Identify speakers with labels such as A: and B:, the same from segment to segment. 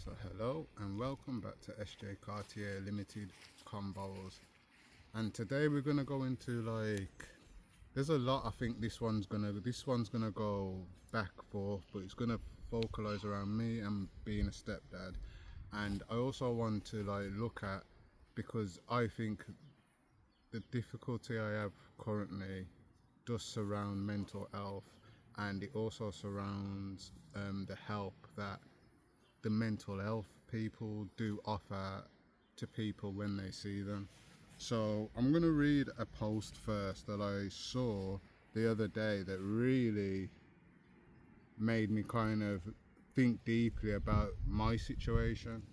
A: So hello and welcome back to SJ Cartier Limited Combos. And today we're gonna go into there's a lot. I think this one's gonna go back forth, but it's gonna focalize around me and being a stepdad. And I also want to look at, because I think the difficulty I have currently does surround mental health, and it also surrounds the help that the mental health people do offer to people when they see them. So I'm going to read a post first that I saw the other day that really made me kind of think deeply about my situation.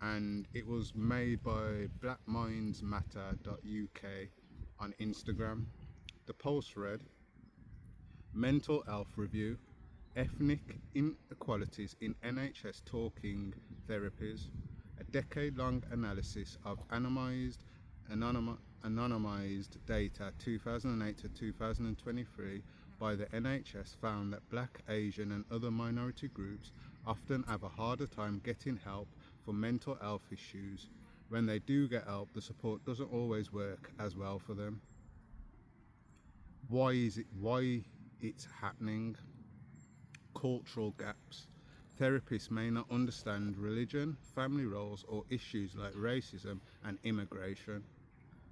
A: And it was made by blackmindsmatter.uk on Instagram. The post read, Mental Health Review, Ethnic Inequalities in NHS Talking Therapies, a decade-long analysis of anonymized data 2008 to 2023 by the NHS found that Black, Asian and other minority groups often have a harder time getting help for mental health issues. When they do get help, the support doesn't always work as well for them. Why it's happening? Cultural gaps. Therapists may not understand religion, family roles, or issues like racism and immigration.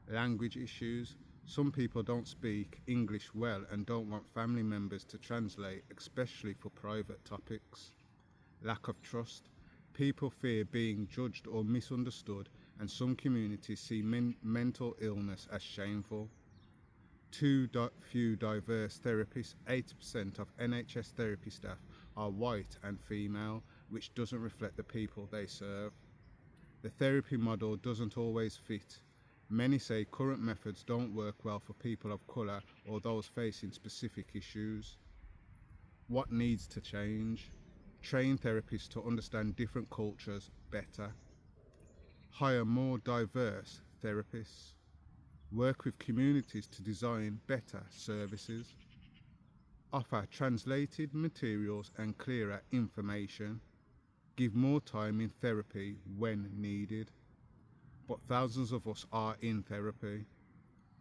A: Language issues. Some people don't speak English well and don't want family members to translate, especially for private topics. Lack of trust. People fear being judged or misunderstood, and some communities see mental illness as shameful. Too few diverse therapists. 80% of NHS therapy staff are white and female, which doesn't reflect the people they serve. The therapy model doesn't always fit. Many say current methods don't work well for people of colour or those facing specific issues. What needs to change? Train therapists to understand different cultures better. Hire more diverse therapists. Work with communities to design better services. Offer translated materials and clearer information. Give more time in therapy when needed. But thousands of us are in therapy.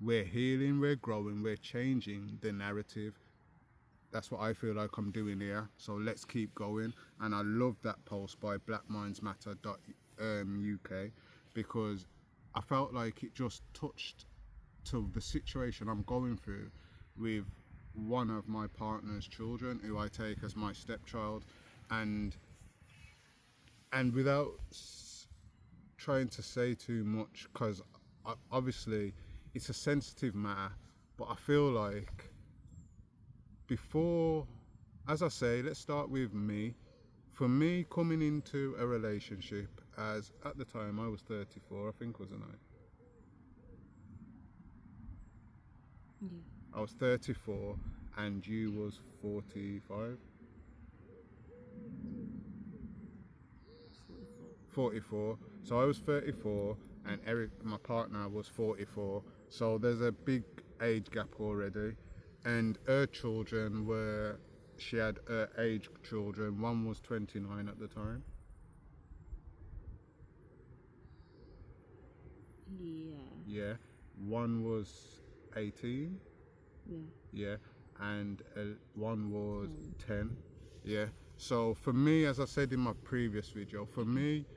A: We're healing, we're growing, we're changing the narrative. That's what I feel like I'm doing here. So let's keep going. And I love that post by blackmindsmatter.uk because I felt like it just touched to the situation I'm going through with one of my partner's children, who I take as my stepchild, and without trying to say too much, because obviously it's a sensitive matter, but I feel like before, as I say, let's start with me. For me, coming into a relationship, as at the time I was 34, I think, wasn't I?
B: Yeah.
A: I was 34 and you was 45? 44. So I was 34 and Eric, my partner, was 44. So there's a big age gap already. And her children she had her age children. One was 29 at the time.
B: Yeah.
A: Yeah. One was 18.
B: Yeah.
A: Yeah, and one was 10. Yeah, so for me, as I said in my previous video, for me,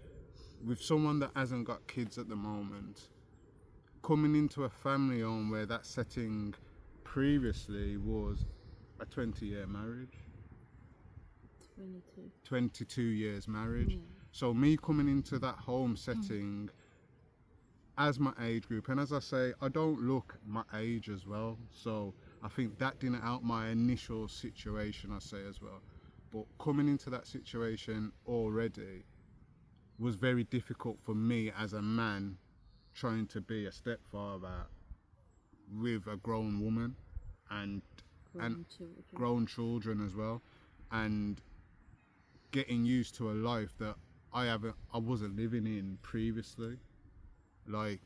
A: with someone that hasn't got kids at the moment, coming into a family home where that setting previously was a 20-year marriage, 22 years marriage.
B: Yeah.
A: So me coming into that home setting as my age group, and as I say, I don't look my age as well, so I think that didn't help my initial situation, I say, as well. But coming into that situation already was very difficult for me as a man trying to be a stepfather with a grown woman and grown children as well, and getting used to a life that I wasn't living in previously.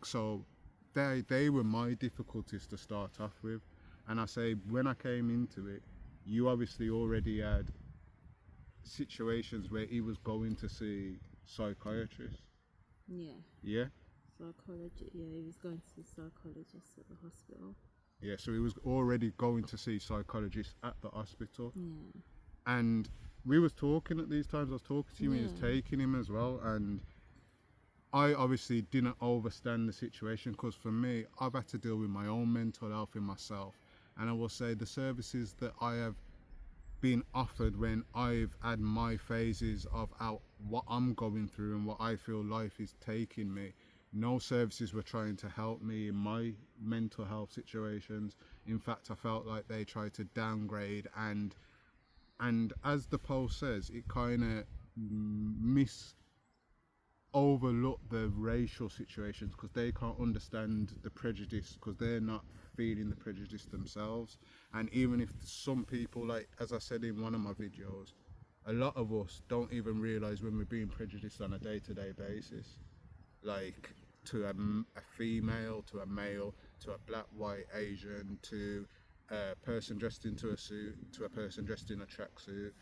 A: So they were my difficulties to start off with. And I say, when I came into it, you obviously already had situations where he was going to see psychiatrist.
B: Yeah.
A: Yeah,
B: Psychology. Yeah, he was going to the psychologist at the hospital.
A: yeah. So he was already going to see psychologists at the hospital,
B: Yeah.
A: and we was talking at these times. I was talking to him. He was
B: Yeah.
A: taking him as well, and I obviously didn't overstand the situation because for me, I've had to deal with my own mental health in myself, and I will say the services that I have been offered when I've had my phases of out what I'm going through and what I feel life is taking me. No services were trying to help me in my mental health situations. In fact, I felt like they tried to downgrade and as the post says, it kind of overlook the racial situations because they can't understand the prejudice because they're not feeling the prejudice themselves. And even if some people, like as I said in one of my videos, a lot of us don't even realize when we're being prejudiced on a day-to-day basis, like to a female, to a male, to a black, white, Asian, to a person dressed into a suit, to a person dressed in a tracksuit.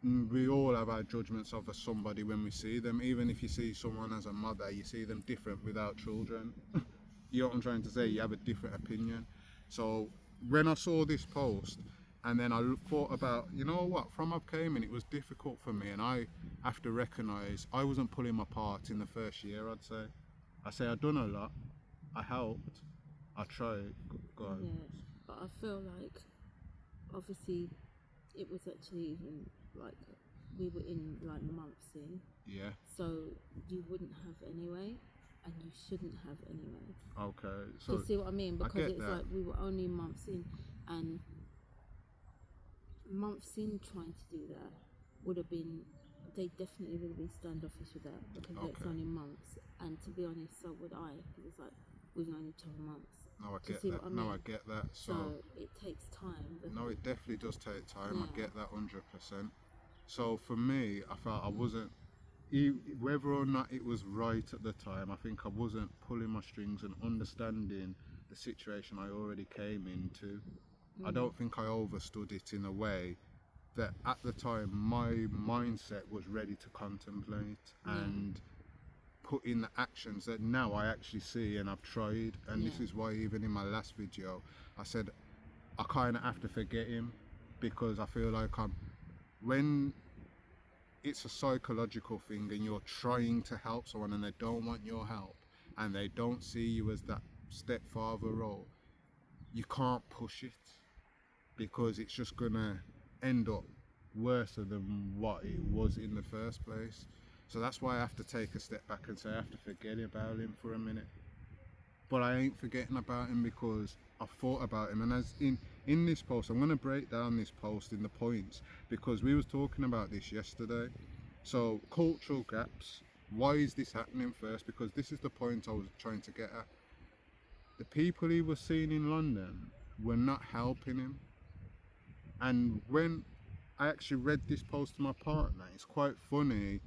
A: We all have our judgments of somebody when we see them. Even if you see someone as a mother, you see them different without children. You know what I'm trying to say? You have a different opinion. So when I saw this post, and then I thought about, you know what, from I came in, it was difficult for me, and I have to recognise I wasn't pulling my part in the first year. I say I done a lot, I helped, I tried. Go on.
B: Yeah. But I feel like, obviously, it was actually even like we were in like months in,
A: Yeah.
B: so you wouldn't have anyway, and you shouldn't have anyway.
A: Okay.
B: Do
A: So
B: you see what I mean?
A: I
B: Because
A: get
B: it's
A: that.
B: like we were only months in, and months in trying to do that would have been, they definitely would have been standoffish with that because it's
A: Okay.
B: only months. And to be honest, so would I, because it's like we've known each other months.
A: No, I
B: Do you
A: get
B: see
A: that.
B: what I
A: No,
B: mean?
A: I get that. So
B: it takes time.
A: no, it definitely does take time. I
B: Yeah.
A: get that 100%. So for me, I felt I wasn't, whether or not it was right at the time, I think I wasn't pulling my strings and understanding the situation I already came into. I don't think I overstood it in a way that at the time my mindset was ready to contemplate and put in the actions that now I actually see and I've tried. And this
B: Yeah.
A: is why even in my last video, I said I kind of have to forget him because I feel like when it's a psychological thing and you're trying to help someone and they don't want your help and they don't see you as that stepfather role, you can't push it because it's just gonna end up worse than what it was in the first place. So that's why I have to take a step back and say I have to forget about him for a minute. But I ain't forgetting about him because I've thought about him, and as in this post, I'm going to break down this post in the points because we was talking about this yesterday. So cultural gaps, why is this happening first? Because this is the point I was trying to get at. The people he was seeing in London were not helping him, and when I actually read this post to my partner, it's quite funny.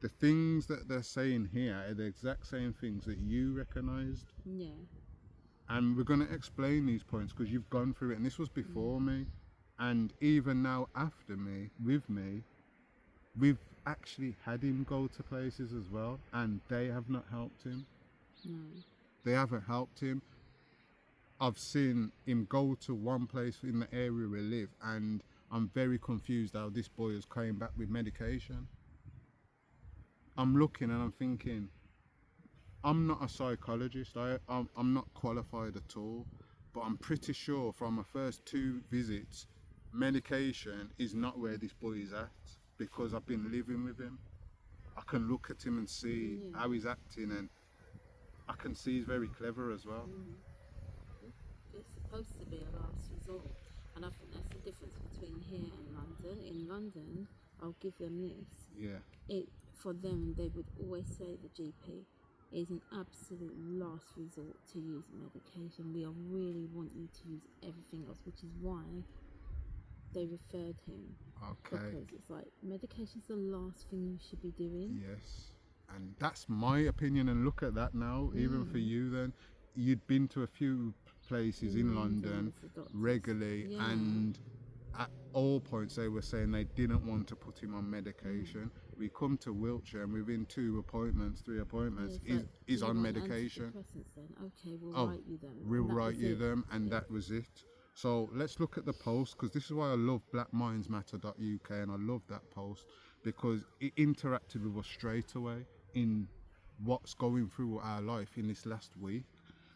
A: The things that they're saying here are the exact same things that you recognised.
B: Yeah.
A: And we're going to explain these points because you've gone through it and this was before me, and even now after me, with me, we've actually had him go to places as well and they have not helped him.
B: No.
A: They haven't helped him. I've seen him go to one place in the area we live and I'm very confused how this boy is coming back with medication. I'm looking and I'm thinking, I'm not a psychologist, I'm not qualified at all, but I'm pretty sure from my first 2 visits, medication is not where this boy is at because I've been living with him. I can look at him and see how he's acting, and I can see he's very clever as well.
B: It's supposed to be a last resort, and I think that's the difference between here and London. In London, I'll give them this.
A: Yeah,
B: It for them, they would always say the GP is an absolute last resort to use medication. We really want you to use everything else, which is why they referred him.
A: okay.
B: Because it's like medication's the last thing you should be doing.
A: Yes, and that's my opinion. And look at that now, even for you then, you'd been to a few places in London
B: as a doctor.
A: regularly,
B: Yeah.
A: and at all points they were saying they didn't want to put him on medication. We come to Wiltshire and within 2 appointments, 3 appointments,
B: Yeah, it's
A: is
B: you
A: on
B: want
A: medication.
B: antidepressants then? Okay, we'll
A: Oh,
B: write you them.
A: we'll
B: And that
A: write
B: was
A: you
B: it.
A: them, and
B: Yeah.
A: that was it. So let's look at the post, because this is why I love blackmindsmatter.uk, and I love that post because it interacted with us straight away in what's going through our life in this last week.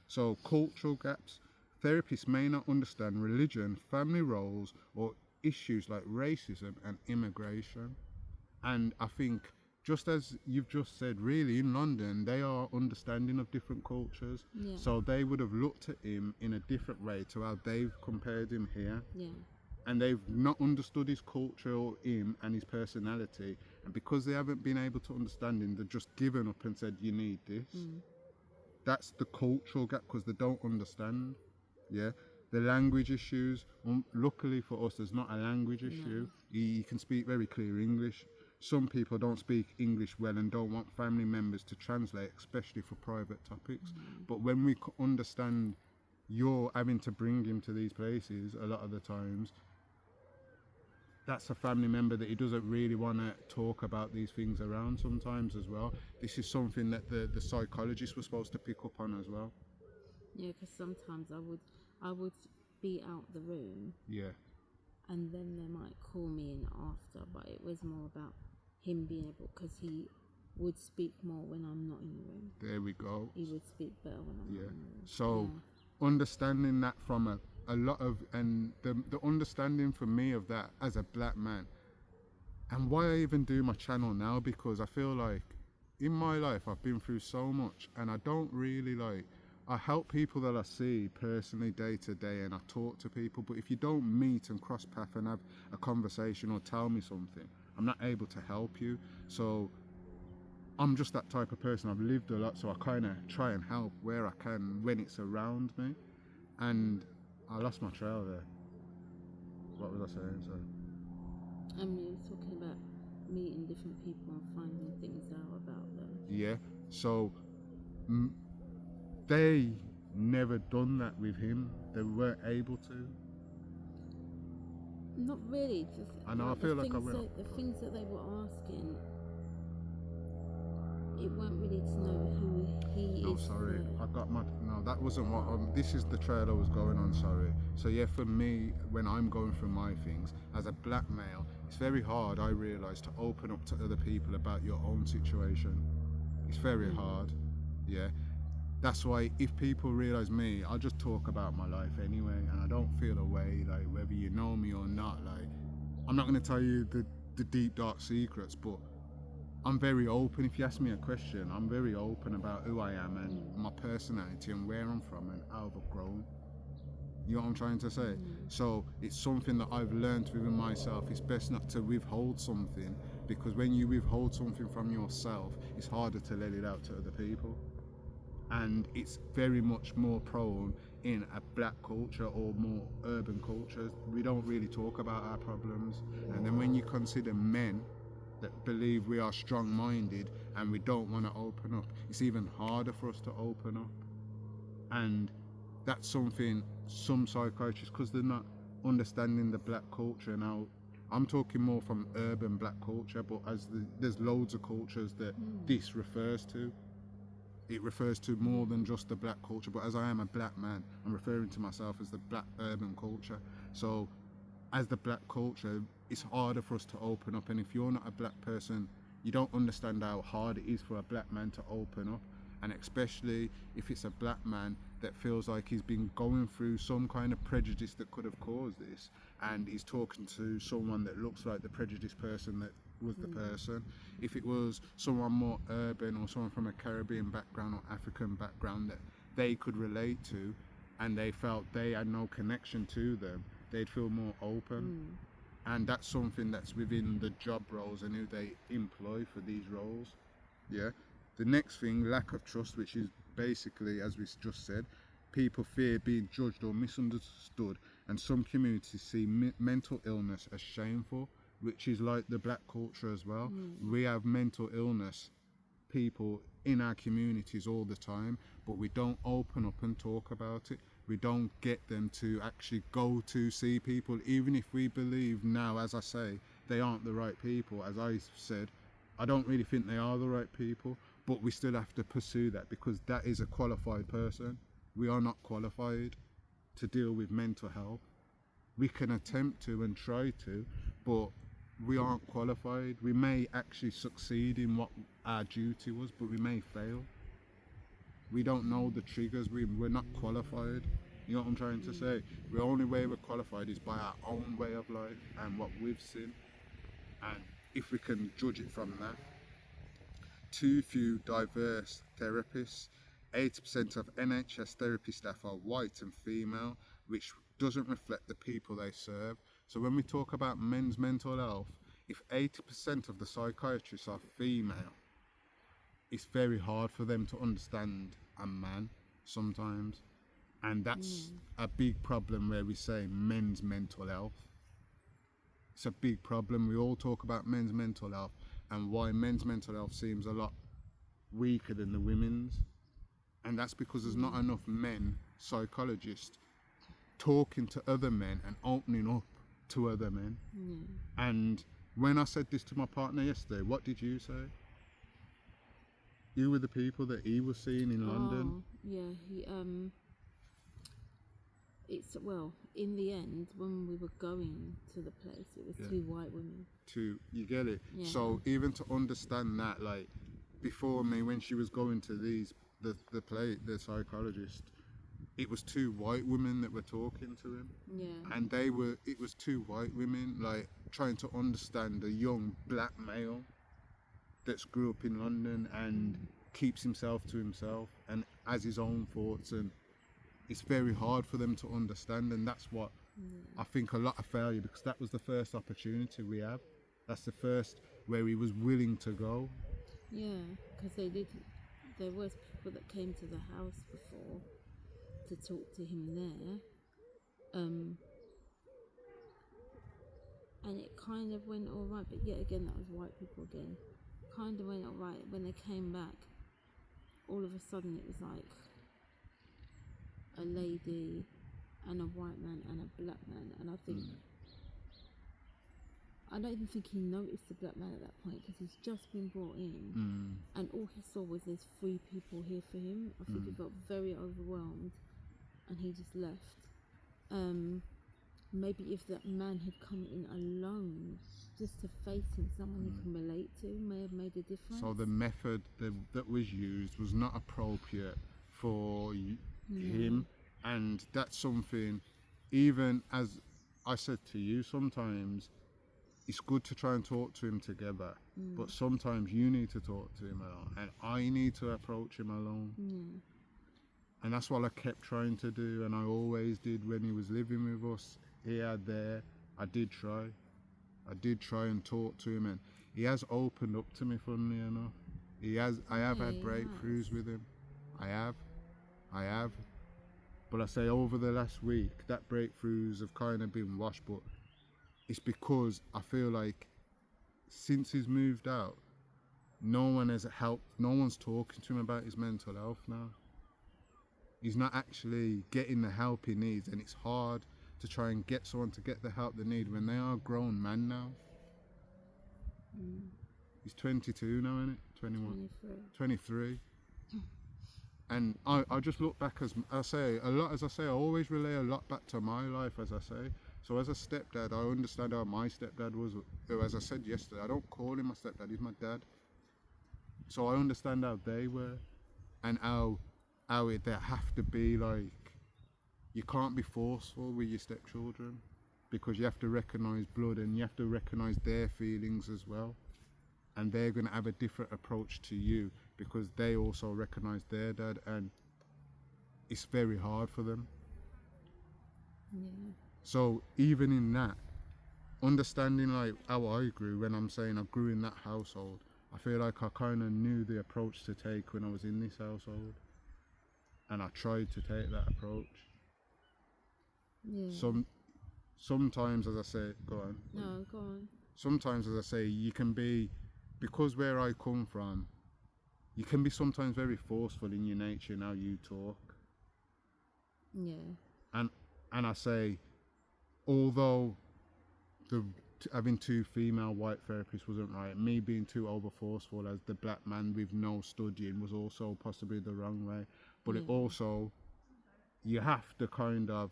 A: So, cultural gaps. Therapists may not understand religion, family roles, or issues like racism and immigration. And I think, just as you've just said, really in London, they are understanding of different cultures.
B: Yeah.
A: So they would have looked at him in a different way to how they've compared him here.
B: Yeah.
A: And they've not understood his culture or him and his personality. And because they haven't been able to understand him, they've just given up and said, you need this. That's the cultural gap, because they don't understand. Yeah. The language issues, luckily for us, there's not a language issue. He can speak very clear English. Some people don't speak English well and don't want family members to translate, especially for private topics. But when we understand you're having to bring him to these places, a lot of the times, that's a family member that he doesn't really want to talk about these things around sometimes as well. This is something that the psychologists were supposed to pick up on as well.
B: Yeah, because sometimes I would be out the room,
A: Yeah.
B: and then they might call me in after, but it was more about him being able, because he would speak more when I'm not in the room.
A: There we go.
B: He would speak better when I'm not
A: Yeah.
B: in the room.
A: So understanding that from a lot of, and the understanding for me of that as a black man, and why I even do my channel now, because I feel like in my life I've been through so much, and I don't really I help people that I see personally day to day, and I talk to people, but if you don't meet and cross path and have a conversation or tell me something, I'm not able to help you. So I'm just that type of person. I've lived a lot, so I kind of try and help where I can when it's around me. And I lost my trail there. What was I saying? So
B: You were talking about meeting different people and finding things out about them.
A: yeah, so they never done that with him. They weren't able to.
B: Not really.
A: I know. I feel like I will.
B: The things that they were asking, it weren't really to know who he
A: No,
B: is.
A: sorry. I got my. No, that wasn't what. This is the trail I was going on. Sorry. So yeah, for me, when I'm going through my things as a black male, it's very hard. I realise, to open up to other people about your own situation. It's very hard. Yeah. That's why if people realise me, I'll just talk about my life anyway, and I don't feel a way like whether you know me or not. Like, I'm not going to tell you the deep dark secrets, but I'm very open. If you ask me a question, I'm very open about who I am and my personality and where I'm from and how I've grown. You know what I'm trying to say? So it's something that I've learned within myself. It's best not to withhold something, because when you withhold something from yourself, it's harder to let it out to other people. And it's very much more prone in a black culture or more urban cultures. We don't really talk about our problems. And then when you consider men that believe we are strong-minded and we don't want to open up, it's even harder for us to open up. And that's something some psychiatrists, because they're not understanding the black culture now. I'm talking more from urban black culture, but there's loads of cultures that this refers to. It refers to more than just the black culture, but as I am a black man, I'm referring to myself as the black urban culture. So as the black culture, it's harder for us to open up, and if you're not a black person, you don't understand how hard it is for a black man to open up. And especially if it's a black man that feels like he's been going through some kind of prejudice that could have caused this, and he's talking to someone that looks like the prejudiced person that was the person. If it was someone more urban or someone from a Caribbean background or African background that they could relate to, and they felt they had no connection to them, they'd feel more open. And that's something that's within the job roles and who they employ for these roles. Yeah. The next thing, lack of trust, which is basically, as we just said, people fear being judged or misunderstood, and some communities see mental illness as shameful, which is like the black culture as well. We have mental illness people in our communities all the time, but we don't open up and talk about it. We don't get them to actually go to see people, even if we believe now, as I say, they aren't the right people. As I said, I don't really think they are the right people, but we still have to pursue that because that is a qualified person. We are not qualified to deal with mental health. We can attempt to and try to, but we aren't qualified. We may actually succeed in what our duty was, but we may fail. We don't know the triggers. We're not qualified. You know what I'm trying to say? The only way we're qualified is by our own way of life and what we've seen. And if we can judge it from that. Too few diverse therapists. 80% of NHS therapy staff are white and female, which doesn't reflect the people they serve. So when we talk about men's mental health, if 80% of the psychiatrists are female, it's very hard for them to understand a man sometimes. And that's a big problem where we say men's mental health. It's a big problem. We all talk about men's mental health and why men's mental health seems a lot weaker than the women's. And that's because there's not enough men psychologists talking to other men and opening up to other men. And when I said this to my partner yesterday, what did you say? You were the people that he was seeing in London.
B: Yeah, it's, well, in the end, when we were going to the place, it was two white women.
A: You get it?
B: Yeah.
A: So even to understand that, like, before me, when she was going to the psychologist, it was two white women that were talking to him.
B: Yeah.
A: And it was two white women, like, trying to understand a young black male that's grew up in London and keeps himself to himself and has his own thoughts, and it's very hard for them to understand. And that's what I think a lot of failure, because that was the first opportunity we have. That's the first where he was willing to go.
B: Yeah, because there was people that came to the house before to talk to him there, and it kind of went all right, but yet again that was white people again. Kind of went all right. When they came back, all of a sudden it was like a lady and a white man and a black man, and I don't even think he noticed the black man at that point, because he's just been brought in, and all he saw was there's 3 people here for him. I think he felt very overwhelmed, and he just left. Maybe if that man had come in alone, just to face him, someone he can relate to, may have made a difference.
A: So the method that was used was not appropriate for him, and that's something, even as I said to you, sometimes it's good to try and talk to him together, but sometimes you need to talk to him alone, and I need to approach him alone. And that's what I kept trying to do, and I always did when he was living with us here, there. I did try and talk to him, and he has opened up to me, funnily enough. I have had breakthroughs with him. I have. But I say over the last week, that breakthroughs have kind of been washed, but it's because I feel like since he's moved out, no one has helped, no one's talking to him about his mental health now. He's not actually getting the help he needs, and it's hard to try and get someone to get the help they need when they are a grown man now. He's 22 now, isn't it? 21? 23. And I just look back, as I say, I always relay a lot back to my life, as I say. So as a stepdad, I understand how my stepdad was, who, as I said yesterday, I don't call him my stepdad, he's my dad. So I understand how they were, and how they have to be like, you can't be forceful with your stepchildren, because you have to recognise blood and you have to recognise their feelings as well. And they're going to have a different approach to you because they also recognise their dad, and it's very hard for them. So even in that, understanding like how I grew, when I'm saying I grew in that household, I feel like I kind of knew the approach to take when I was in this household, and I tried to take that approach. Sometimes, as I say, go on.
B: No, go on.
A: Sometimes, as I say, you can be, because where I come from, you can be sometimes very forceful in your nature and how you talk. And I say, although having two female white therapists wasn't right. Me being too over forceful as the black man with no studying was also possibly the wrong way. But it also, you have to kind of,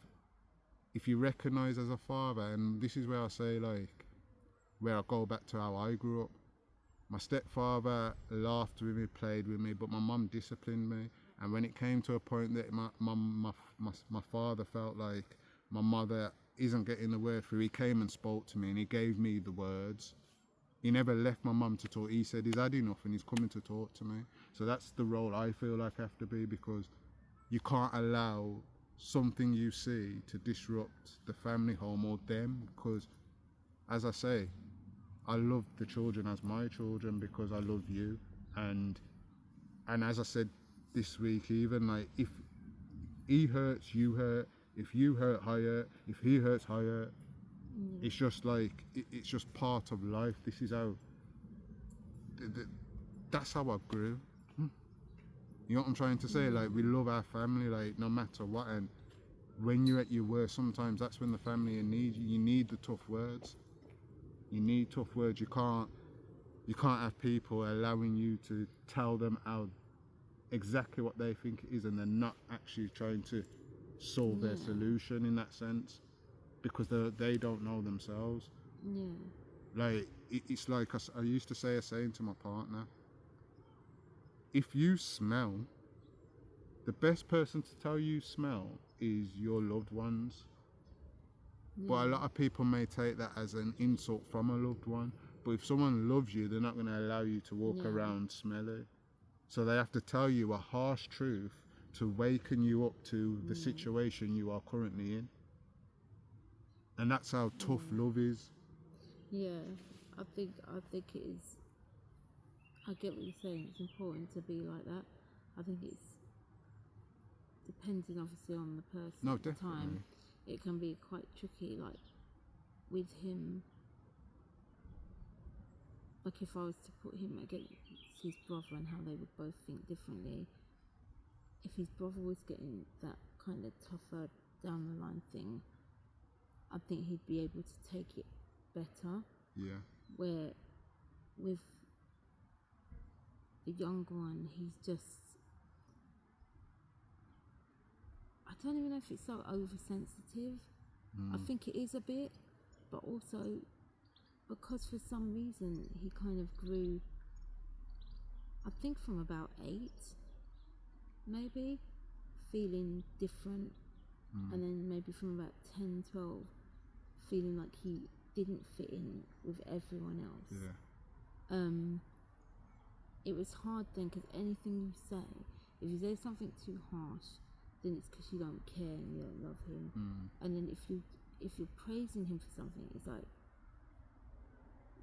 A: if you recognise as a father, and this is where I say, like, where I go back to how I grew up. My stepfather laughed with me, played with me, but my mum disciplined me. And when it came to a point that my father felt like my mother isn't getting the word through, he came and spoke to me and he gave me the words. He never left my mum to talk. He said he's had enough and he's coming to talk to me. So that's the role I feel like I have to be, because you can't allow something you see to disrupt the family home or them, because, as I say, I love the children as my children because I love you, and as I said this week, even like, if he hurts, you hurt. If you hurt, I hurt. If he hurts, I hurt. It's just like, it's just part of life. This is how, that's how I grew. You know what I'm trying to say? Like, we love our family, like, no matter what. And when you're at your worst, sometimes that's when the family needs you. You need the tough words. You need tough words. You can't have people allowing you to tell them how exactly what they think it is, and they're not actually trying to solve their solution in that sense, because they don't know themselves. Like, it's like I used to say a saying to my partner: if you smell, the best person to tell you smell is your loved ones. But a lot of people may take that as an insult from a loved one. But if someone loves you, they're not going to allow you to walk around smelly. So they have to tell you a harsh truth to waken you up to the situation you are currently in. And that's how tough love is.
B: Yeah, I think it is. I get what you're saying. It's important to be like that. I think it's depending obviously on the person at the time. It can be quite tricky. Like with him, like if I was to put him against his brother and how they would both think differently, if his brother was getting that kind of tougher down the line thing, I think he'd be able to take it better.
A: Yeah.
B: Where with the younger one, he's just, I don't even know if it's so oversensitive. I think it is a bit, but also because for some reason he kind of grew, I think from about 8 maybe, feeling different, and then maybe from about 10, 12 feeling like he didn't fit in with everyone else. It was hard then, because anything you say, if you say something too harsh, then it's because you don't care and you don't love him. And then if you're praising him for something, it's like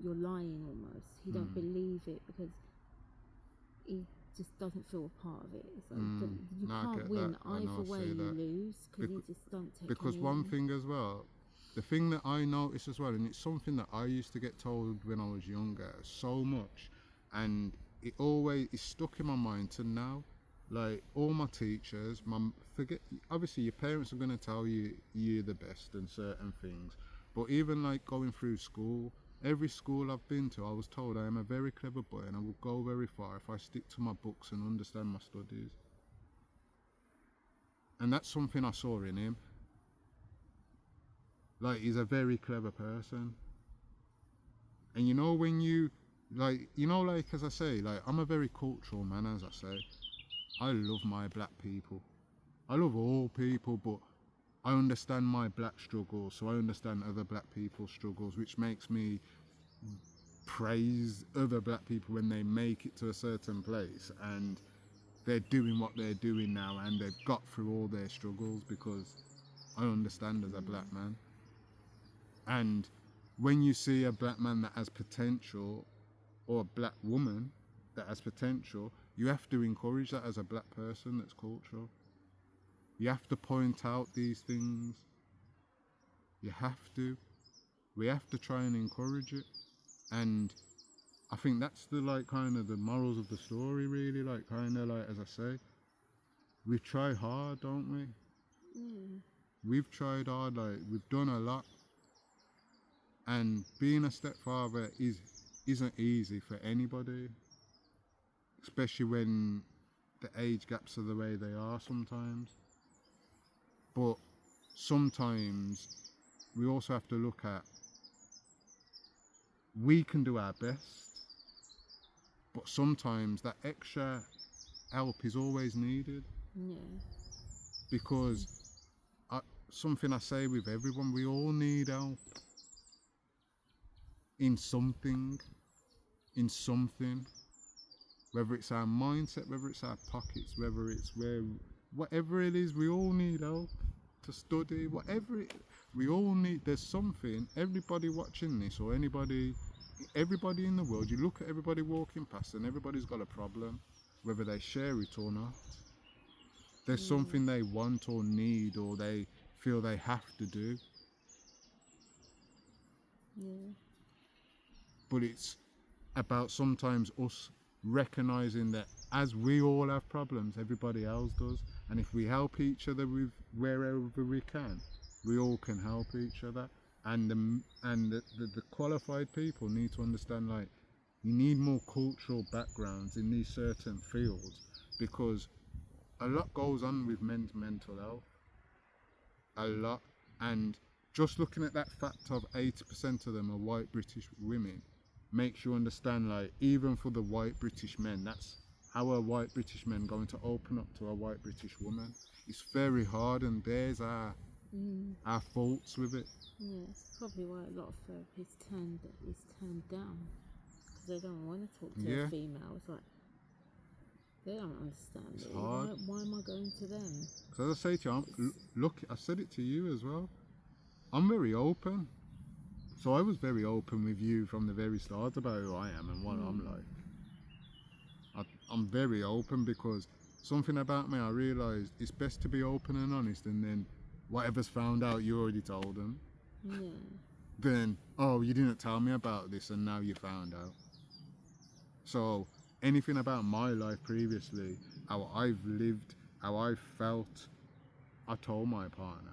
B: you're lying almost. He don't believe it because he just doesn't feel a part of it. It's like you can't win. Either way you lose, because you just don't take
A: Because one thing as well, the thing that I noticed as well, and it's something that I used to get told when I was younger so much, and it's stuck in my mind to now. Like, all my teachers, obviously your parents are going to tell you you're the best in certain things, but even like going through school, every school I've been to, I was told I am a very clever boy and I will go very far if I stick to my books and understand my studies. And that's something I saw in him. Like, he's a very clever person. And you know, when you, like, as I say, like, I'm a very cultural man, as I say. I love my black people. I love all people, but I understand my black struggles, so I understand other black people's struggles, which makes me praise other black people when they make it to a certain place and they're doing what they're doing now and they've got through all their struggles, because I understand as a black man. And when you see a black man that has potential, or a black woman that has potential, you have to encourage that as a black person that's cultural. You have to point out these things. You have to. We have to try and encourage it. And I think that's the, like, kind of the morals of the story, really. Like, kind of like, as I say, we try hard, don't we? We've tried hard, like, we've done a lot. And being a stepfather isn't easy for anybody, especially when the age gaps are the way they are sometimes. But sometimes we also have to look at, we can do our best, but sometimes that extra help is always needed.
B: Yeah.
A: Because something I say with everyone, we all need help in something, whether it's our mindset, whether it's our pockets, whether it's whatever it is, we all need help to study, we all need, there's something, everybody watching this, or everybody in the world, you look at everybody walking past and everybody's got a problem, whether they share it or not. There's something they want or need, or they feel they have to do.
B: Yeah.
A: But it's about sometimes us recognizing that as we all have problems, everybody else does. And if we help each other with wherever we can, we all can help each other. And the qualified people need to understand, like, you need more cultural backgrounds in these certain fields, because a lot goes on with men's mental health. A lot. And just looking at that fact of 80% of them are white British women makes you understand, like, even for the white British men, that's how a white British man going to open up to a white British woman. It's very hard, and there's our faults with it.
B: Yeah, it's probably why a lot of therapists is turned down, because they don't want to talk to a female. It's like, they don't understand
A: It's
B: it.
A: hard.
B: Why am I going to them?
A: So as I say to you, look, I said it to you as well, I'm very open. So I was very open with you from the very start about who I am and what I'm like. I'm very open, because something about me, I realised it's best to be open and honest, and then whatever's found out, you already told them.
B: Yeah.
A: Then, oh, you didn't tell me about this and now you found out. So anything about my life previously, how I've lived, how I felt, I told my partner.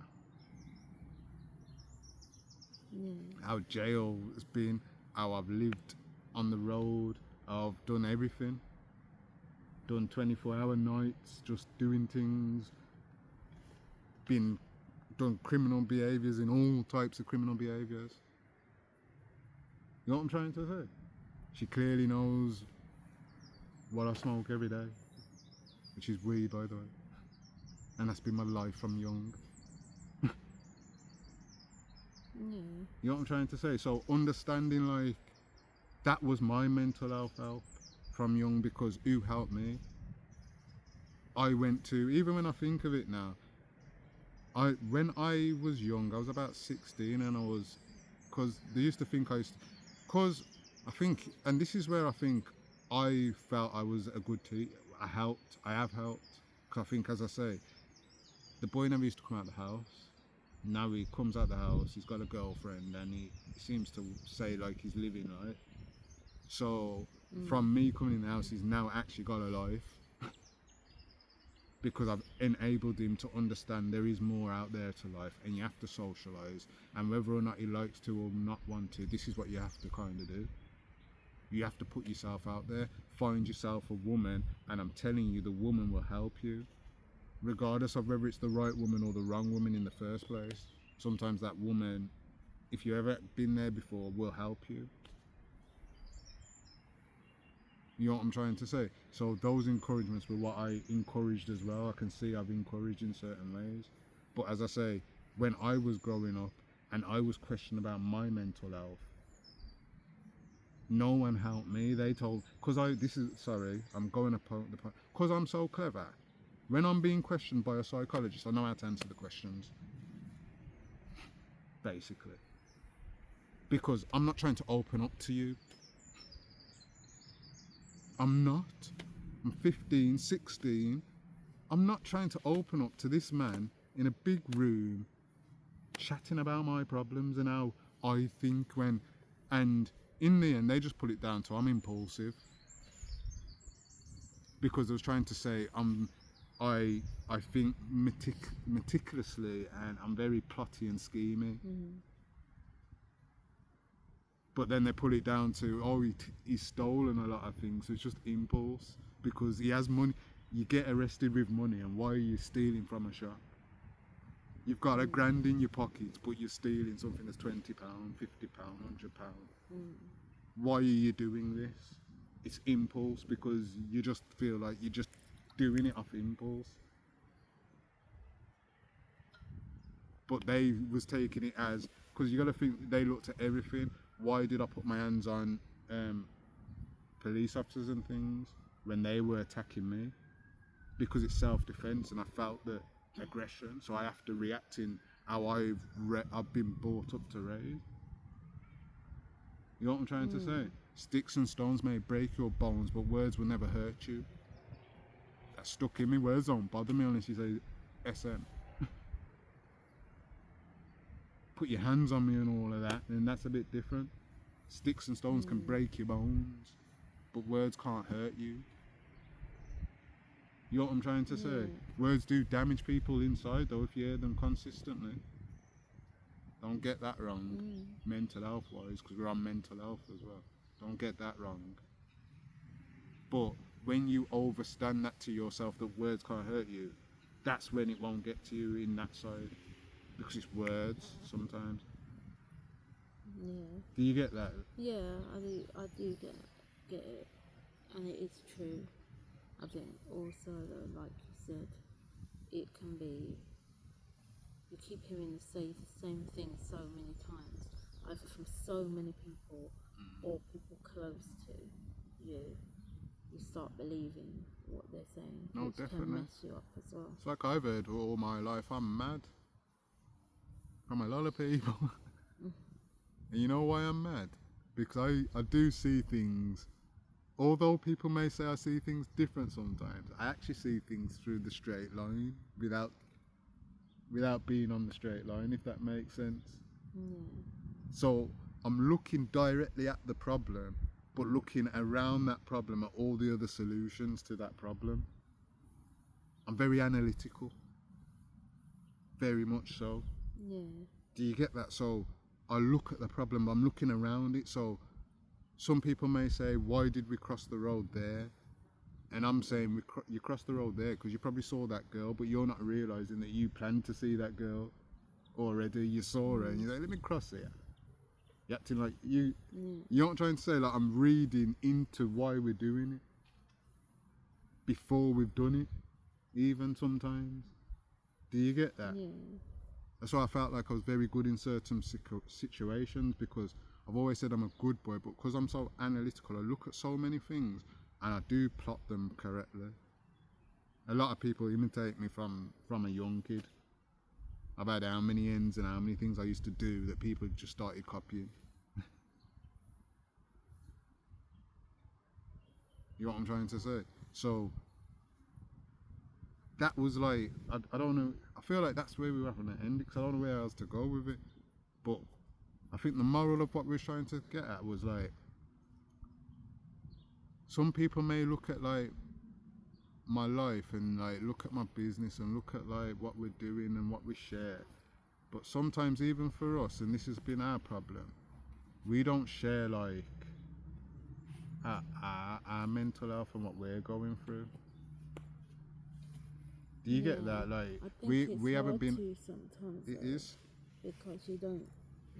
B: Yeah.
A: How jail has been, how I've lived on the road, how I've done everything. Done 24-hour nights, just doing things, done criminal behaviours in all types of criminal behaviours. You know what I'm trying to say? She clearly knows what I smoke every day, which is weed, by the way. And that's been my life from young.
B: Yeah.
A: You know what I'm trying to say? So understanding, like, that was my mental health help from young, because who helped me? I went to, even when I think of it now, when I was young, I was about 16, and because they used to think because I think, and this is where I think I felt I was a good teacher. I have helped, because I think, as I say, the boy never used to come out of the house. Now he comes out of the house, he's got a girlfriend, and he seems to say like he's living, right? So from me coming in the house, he's now actually got a life, because I've enabled him to understand there is more out there to life, and you have to socialise, and whether or not he likes to or not want to, this is what you have to kind of do. You have to put yourself out there, find yourself a woman, and I'm telling you, the woman will help you, regardless of whether it's the right woman or the wrong woman in the first place. Sometimes that woman, if you've ever been there before, will help you. You know what I'm trying to say? So those encouragements were what I encouraged as well. I can see I've encouraged in certain ways. But as I say, when I was growing up and I was questioning about my mental health, no one helped me. They told, I'm going to point the point, because I'm so clever. When I'm being questioned by a psychologist, I know how to answer the questions, basically. Because I'm not trying to open up to you. I'm not. I'm 15, 16. I'm not trying to open up to this man in a big room chatting about my problems and how I think and in the end they just put it down to I'm impulsive, because I was trying to say I think meticulously, and I'm very plotty and schemy. But then they pull it down to, oh, he's stolen a lot of things. So it's just impulse because he has money. You get arrested with money, and why are you stealing from a shop? You've got a grand in your pockets, but you're stealing something that's £20, £50, £100. Why are you doing this? It's impulse because you just feel like you're just doing it off impulse. But they was taking it as, because you got to think they looked at everything. Why did I put my hands on police officers and things when they were attacking me? Because it's self-defense, and I felt the aggression, so I have to react in how I've been brought up to raise. You know what I'm trying to say? Sticks and stones may break your bones, but words will never hurt you. That's stuck in me. Words don't bother me unless you say SM. Put your hands on me and all of that, then that's a bit different. Sticks and stones can break your bones, but words can't hurt you. You know what I'm trying to say? Words do damage people inside though if you hear them consistently. Don't get that wrong, mental health wise, because we're on mental health as well. Don't get that wrong. But when you overstand that to yourself that words can't hurt you, that's when it won't get to you in that side. Because it's words sometimes.
B: Yeah.
A: Do you get that?
B: Yeah, I do get it. And it is true. I think also though, like you said, it can be, you keep hearing the same thing so many times, either from so many people or people close to you. You start believing what they're saying,
A: No,
B: which
A: definitely.
B: can mess you up as well.
A: It's like I've heard all my life, I'm mad. From a lot of people. And you know why I'm mad? Because I do see things, although people may say I see things different sometimes, I actually see things through the straight line without being on the straight line, if that makes sense.
B: Yeah.
A: So I'm looking directly at the problem, but looking around that problem at all the other solutions to that problem. I'm very analytical. Very much so.
B: Yeah.
A: Do you get that? So I look at the problem, I'm looking around it. So some people may say, why did we cross the road there? And I'm saying, you crossed the road there because you probably saw that girl, but you're not realising that you planned to see that girl already. You saw her and you're like, let me cross here. You're acting like you know what I'm trying to say? Like I'm reading into why we're doing it before we've done it, even sometimes. Do you get that?
B: Yeah.
A: That's why I felt like I was very good in certain situations, because I've always said I'm a good boy, but because I'm so analytical, I look at so many things and I do plot them correctly. A lot of people imitate me from a young kid. I've had how many ends and how many things I used to do that people just started copying. You know what I'm trying to say? So that was like, I don't know, I feel like that's where we were having to end it, because I don't know where else to go with it. But I think the moral of what we were trying to get at was like, some people may look at like my life and like look at my business and look at like what we're doing and what we share, but sometimes even for us, and this has been our problem, we don't share like our mental health and what we're going through. Do you get that? Like
B: I think
A: we haven't
B: hard
A: been
B: to sometimes.
A: it
B: though,
A: is
B: because you don't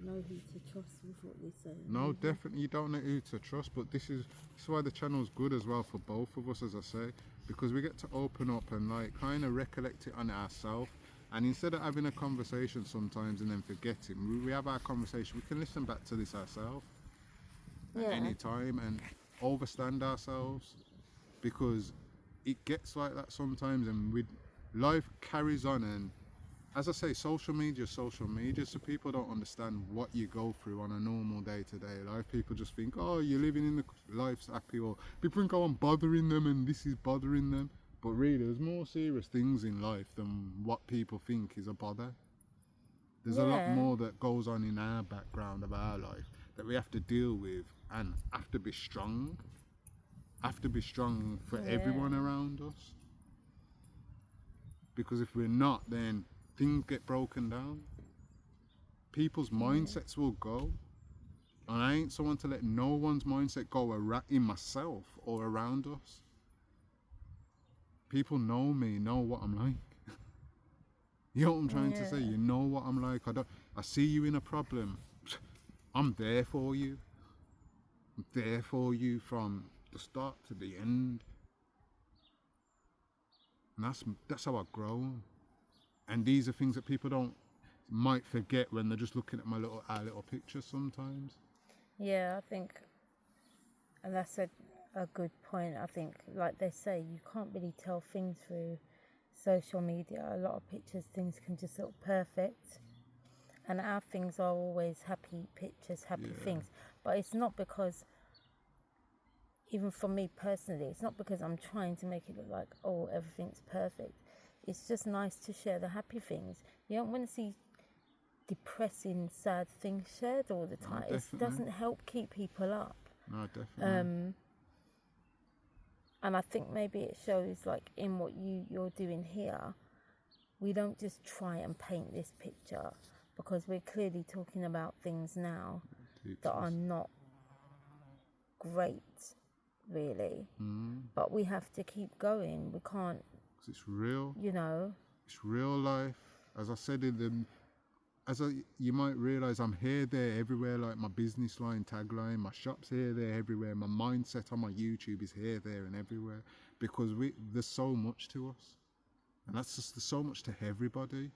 B: know who to trust with what they say.
A: no, definitely you don't know who to trust, but this is why the channel's good as well for both of us, as I say, because we get to open up and like kind of recollect it on ourselves, and instead of having a conversation sometimes and then forgetting, we have our conversation, we can listen back to this ourselves at any time and overstand ourselves, because it gets like that sometimes, and life carries on, and as I say, social media, so people don't understand what you go through on a normal day-to-day life. People just think, oh, you're living in the life's happy, or people think, oh, I'm bothering them and this is bothering them. But really, there's more serious things in life than what people think is a bother. There's a lot more that goes on in our background of our life that we have to deal with, and have to be strong. Have to be strong for everyone around us. Because if we're not, then things get broken down. People's mindsets will go. And I ain't someone to let no one's mindset go in myself or around us. People know me, know what I'm like. You know what I'm trying to say?
B: Yeah.
A: You know what I'm like. I see you in a problem. I'm there for you. I'm there for you from the start to the end. And that's how I've grown. And these are things that people might forget when they're just looking at our little pictures sometimes.
B: Yeah, I think, and that's a good point. I think, like they say, you can't really tell things through social media. A lot of pictures, things can just look perfect. And our things are always happy pictures, happy things. But it's not because, even for me personally, it's not because I'm trying to make it look like, oh, everything's perfect. It's just nice to share the happy things. You don't want to see depressing, sad things shared all the time. It doesn't help keep people up.
A: No, definitely.
B: And I think maybe it shows, like, in what you're doing here, we don't just try and paint this picture, because we're clearly talking about things now that are not great, really. But we have to keep going. We can't.
A: 'Cause it's real.
B: You know.
A: It's real life. As I said you might realise, I'm here, there, everywhere. Like my business line, tagline, my shop's here, there, everywhere. My mindset on my YouTube is here, there, and everywhere, because there's so much to us, and there's so much to everybody.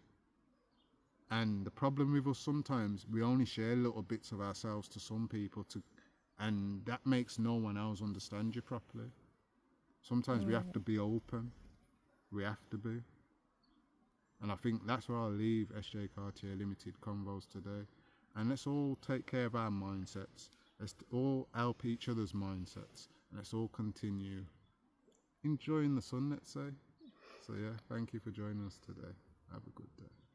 A: And the problem with us, sometimes we only share little bits of ourselves to some people, and that makes no one else understand you properly. Sometimes we have to be open. We have to be. And I think that's where I'll leave SJ Cartier Limited Convos today. And let's all take care of our mindsets. Let's all help each other's mindsets. And let's all continue enjoying the sun, let's say. So yeah, thank you for joining us today. Have a good day.